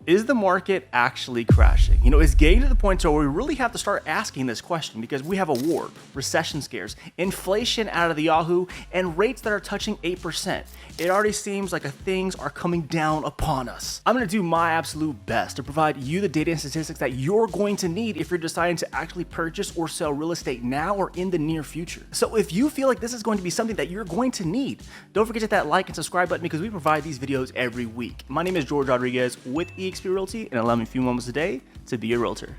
Is the market actually crashing? You know, it's getting to the point where we really have to start asking this question because we have a war, recession scares, inflation out of the Yahoo, and rates that are touching 8%. It already seems like things are coming down upon us. I'm gonna do my absolute best to provide you the data and statistics that you're going to need if you're deciding to actually purchase or sell real estate now or in the near future. So if you feel like this is going to be something that you're going to need, don't forget to hit that like and subscribe button because we provide these videos every week. My name is George Rodriguez with eXp Realty, and allow me a few moments a day to be a realtor.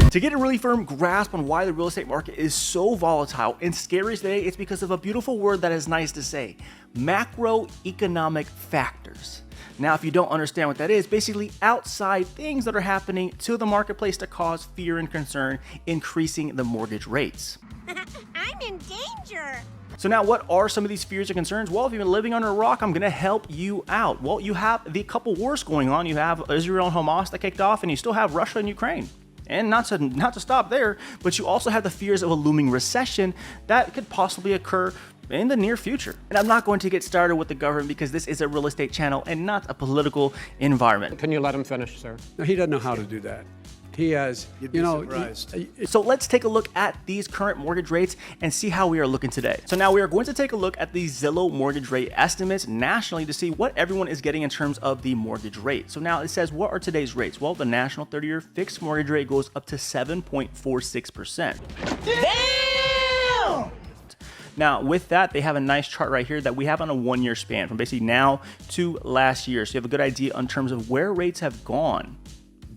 To get a really firm grasp on why the real estate market is so volatile and scary today, it's because of a beautiful word that is nice to say: macroeconomic factors. Now, if you don't understand what that is, basically outside things that are happening to the marketplace to cause fear and concern, increasing the mortgage rates. I'm in danger. So now, what are some of these fears and concerns? Well, if you've been living under a rock, I'm going to help you out. Well, you have the couple wars going on. You have Israel and Hamas that kicked off, and you still have Russia and Ukraine. And not to stop there, but you also have the fears of a looming recession that could possibly occur in the near future. And I'm not going to get started with the government because this is a real estate channel and not a political environment. Can you let him finish, sir? No, he doesn't know how to do that. He has, surprised. So let's take a look at these current mortgage rates and see how we are looking today. So now we are going to take a look at the Zillow mortgage rate estimates nationally to see what everyone is getting in terms of the mortgage rate. So now it says, what are today's rates? Well, the national 30-year fixed mortgage rate goes up to 7.46%. Damn! Now, with that, they have a nice chart right here that we have on a 1-year span from basically now to last year. So you have a good idea in terms of where rates have gone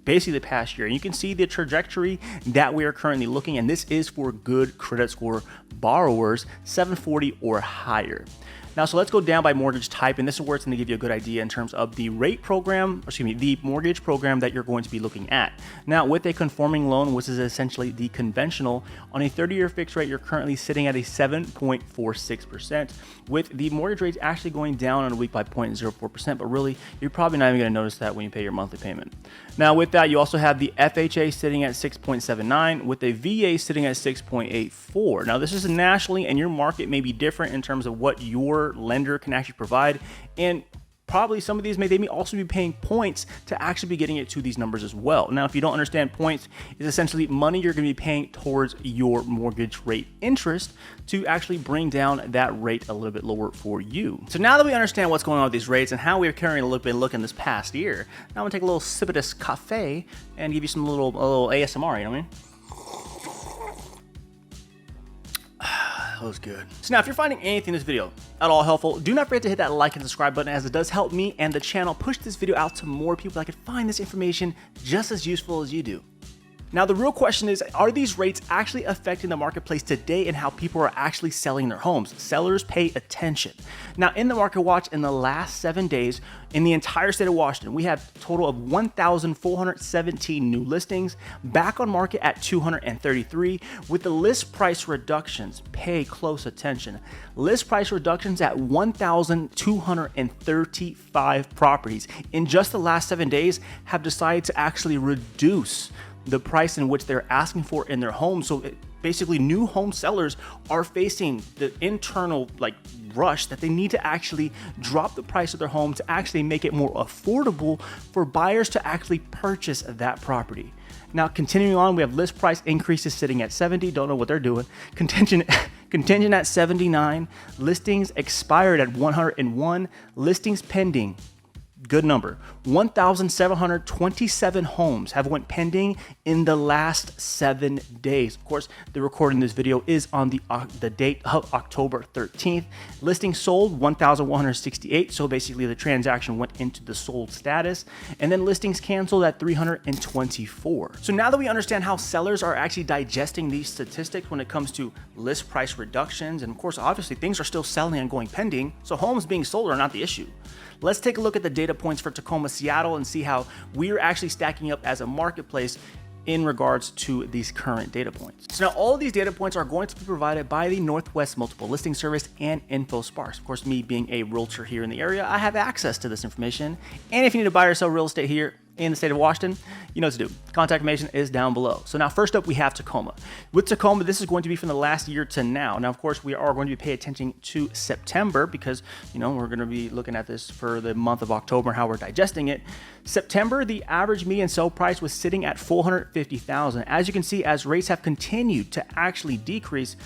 basically the past year. And you can see the trajectory that we are currently looking, and this is for good credit score borrowers, 740 or higher. Now, so let's go down by mortgage type, and this is where it's going to give you a good idea in terms of the rate program, the mortgage program that you're going to be looking at. Now, with a conforming loan, which is essentially the conventional, on a 30-year fixed rate, you're currently sitting at a 7.46%, with the mortgage rates actually going down on a week by 0.04%, but really, you're probably not even going to notice that when you pay your monthly payment. Now, with that, you also have the FHA sitting at 6.79, with a VA sitting at 6.84. Now, this is nationally, and your market may be different in terms of what your lender can actually provide, and probably some of these they may also be paying points to actually be getting it to these numbers as well. Now, if you don't understand, points is essentially money you're going to be paying towards your mortgage rate interest to actually bring down that rate a little bit lower for you. So now that we understand what's going on with these rates and how we're carrying a little bit look in this past year, now I'm gonna take a little sip of this cafe and give you some little ASMR, you know what I mean? That was good. So now, if you're finding anything in this video at all helpful, do not forget to hit that like and subscribe button, as it does help me and the channel push this video out to more people that can find this information just as useful as you do. Now, the real question is, are these rates actually affecting the marketplace today and how people are actually selling their homes? Sellers pay attention. Now, in the Market Watch, in the last 7 days, in the entire state of Washington, we have a total of 1,417 new listings, back on market at 233, with the list price reductions. Pay close attention. List price reductions at 1,235 properties in just the last 7 days have decided to actually reduce the price in which they're asking for in their homes. So basically, new home sellers are facing the internal rush that they need to actually drop the price of their home to actually make it more affordable for buyers to actually purchase that property. Now, continuing on, we have list price increases sitting at 70. Don't know what they're doing. Contingent at 79. Listings expired at 101. Listings pending. Good number. 1,727 homes have went pending in the last 7 days. Of course, the recording of this video is on the date of October 13th. Listings sold 1,168. So basically, the transaction went into the sold status, and then listings canceled at 324. So now that we understand how sellers are actually digesting these statistics when it comes to list price reductions, and of course, obviously, things are still selling and going pending, so homes being sold are not the issue. Let's take a look at the data points for Tacoma Seattle and see how we're actually stacking up as a marketplace in regards to these current data points. So now all of these data points are going to be provided by the Northwest Multiple Listing Service and InfoSparks. Of course, me being a realtor here in the area, I have access to this information. And if you need to buy or sell real estate here, in the state of Washington, you know what to do. Contact information is down below. So now first up, we have Tacoma. With Tacoma, this is going to be from the last year to now. Now, of course, we are going to be paying attention to September because, you know, we're going to be looking at this for the month of October, how we're digesting it. September, the average median sale price was sitting at $450,000. As you can see, as rates have continued to actually decrease,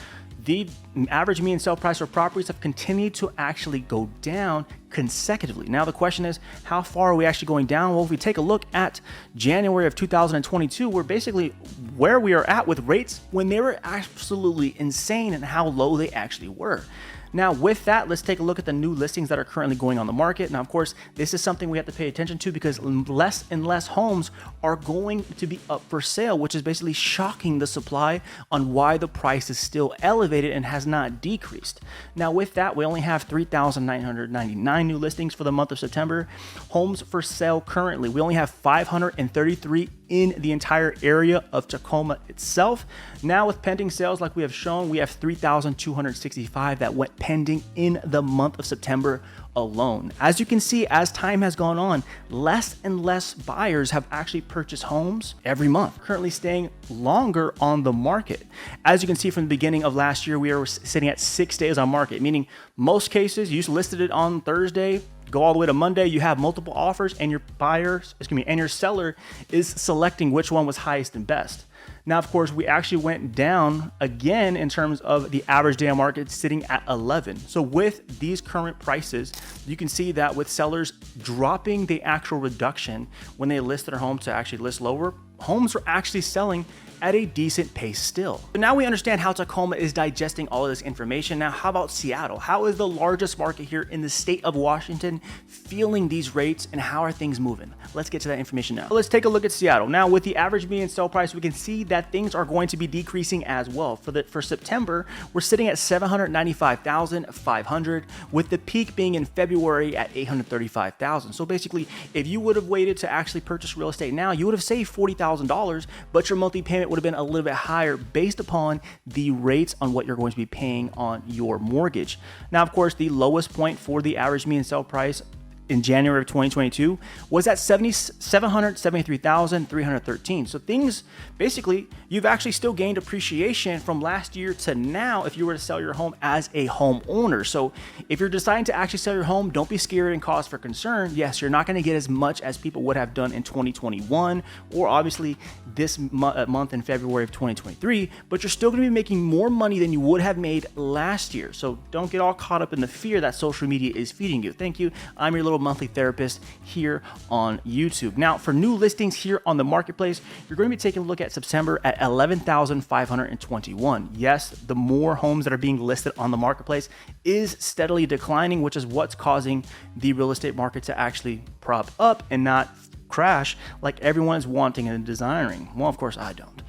the average median sale price for properties have continued to actually go down consecutively. Now the question is, how far are we actually going down? Well, if we take a look at January of 2022, we're basically where we are at with rates when they were absolutely insane and how low they actually were. Now with that, let's take a look at the new listings that are currently going on the market. Now, of course, this is something we have to pay attention to because less and less homes are going to be up for sale, which is basically shocking the supply on why the price is still elevated and has not decreased. Now with that, we only have 3,999 new listings for the month of September. Homes for sale currently, we only have 533 in the entire area of Tacoma itself. Now with pending sales, like we have shown, we have 3,265 that went pending in the month of September alone. As you can see, as time has gone on, less and less buyers have actually purchased homes every month, currently staying longer on the market. As you can see from the beginning of last year, we are sitting at 6 days on market, meaning most cases you listed it on Thursday, go all the way to Monday, you have multiple offers and your and your seller is selecting which one was highest and best. Now, of course, we actually went down again in terms of the average day on market sitting at 11. So with these current prices, you can see that with sellers dropping the actual reduction when they list their home to actually list lower, homes are actually selling at a decent pace still. But now we understand how Tacoma is digesting all of this information. Now, how about Seattle? How is the largest market here in the state of Washington feeling these rates and how are things moving? Let's get to that information now. Let's take a look at Seattle. Now, with the average median sale price, we can see that things are going to be decreasing as well. For September, we're sitting at 795,500, with the peak being in February at 835,000. So basically, if you would have waited to actually purchase real estate now, you would have saved $40,000, but your monthly payment would have been a little bit higher based upon the rates on what you're going to be paying on your mortgage. Now, of course, the lowest point for the average median sale price in January of 2022 was at 773,313. So things, basically, you've actually still gained appreciation from last year to now if you were to sell your home as a homeowner. So if you're deciding to actually sell your home, don't be scared and cause for concern. Yes, you're not going to get as much as people would have done in 2021 or obviously this month in February of 2023, but you're still going to be making more money than you would have made last year. So don't get all caught up in the fear that social media is feeding you. Thank you. I'm your little monthly therapist here on YouTube. Now, for new listings here on the marketplace, you're going to be taking a look at September at 11,521. Yes, the more homes that are being listed on the marketplace is steadily declining, which is what's causing the real estate market to actually prop up and not crash like everyone is wanting and desiring. Well, of course, I don't.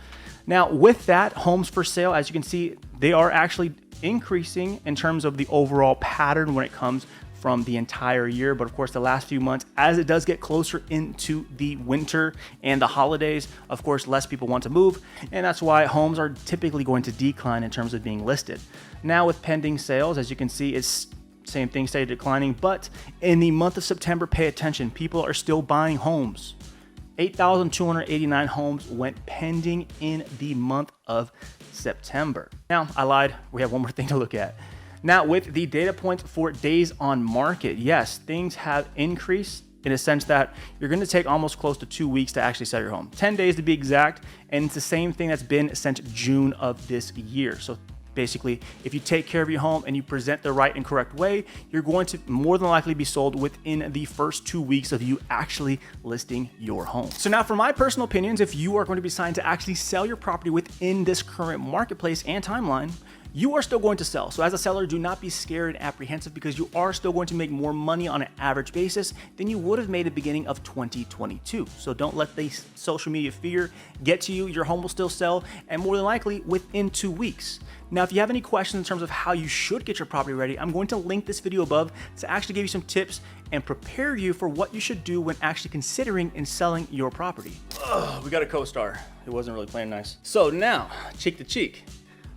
Now, with that, homes for sale, as you can see, they are actually increasing in terms of the overall pattern when it comes from the entire year. But of course, the last few months, as it does get closer into the winter and the holidays, of course, less people want to move. And that's why homes are typically going to decline in terms of being listed. Now with pending sales, as you can see, it's same thing, stay declining. But in the month of September, pay attention. People are still buying homes. 8,289 homes went pending in the month of September. Now, I lied. We have one more thing to look at. Now, with the data points for days on market, yes, things have increased in a sense that you're going to take almost close to 2 weeks to actually sell your home. 10 days to be exact, and it's the same thing that's been since June of this year. So basically, if you take care of your home and you present the right and correct way, you're going to more than likely be sold within the first 2 weeks of you actually listing your home. So now for my personal opinions, if you are going to be deciding to actually sell your property within this current marketplace and timeline, you are still going to sell. So as a seller, do not be scared and apprehensive because you are still going to make more money on an average basis than you would have made at the beginning of 2022. So don't let the social media fear get to you. Your home will still sell, and more than likely within 2 weeks. Now, if you have any questions in terms of how you should get your property ready, I'm going to link this video above to actually give you some tips and prepare you for what you should do when actually considering and selling your property. We got a co-star. It wasn't really playing nice. So now, cheek to cheek.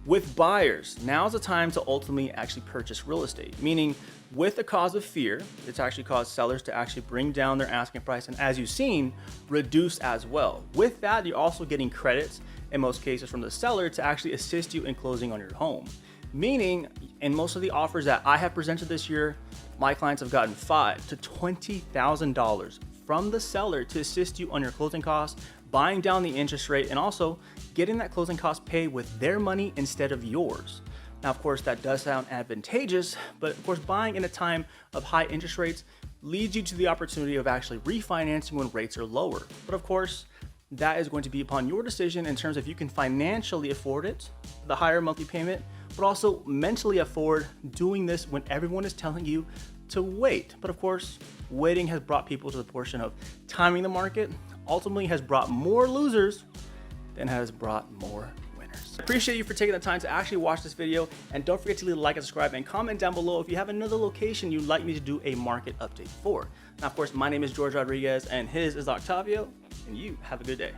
With buyers, now's the time to ultimately actually purchase real estate, meaning with the cause of fear, it's actually caused sellers to actually bring down their asking price and, as you've seen, reduce as well. With that, you're also getting credits in most cases from the seller to actually assist you in closing on your home. Meaning, in most of the offers that I have presented this year, my clients have gotten $5,000 to $20,000 from the seller to assist you on your closing costs, buying down the interest rate, and also getting that closing cost paid with their money instead of yours. Now, of course, that does sound advantageous, but of course, buying in a time of high interest rates leads you to the opportunity of actually refinancing when rates are lower. But of course, that is going to be upon your decision in terms of if you can financially afford it, the higher monthly payment, but also mentally afford doing this when everyone is telling you to wait. But of course, waiting has brought people to the portion of timing the market, ultimately has brought more losers than has brought more winners. I appreciate you for taking the time to actually watch this video, and don't forget to leave a like and subscribe and comment down below if you have another location you'd like me to do a market update for. Now, of course, my name is George Rodriguez and his is Octavio, and you have a good day.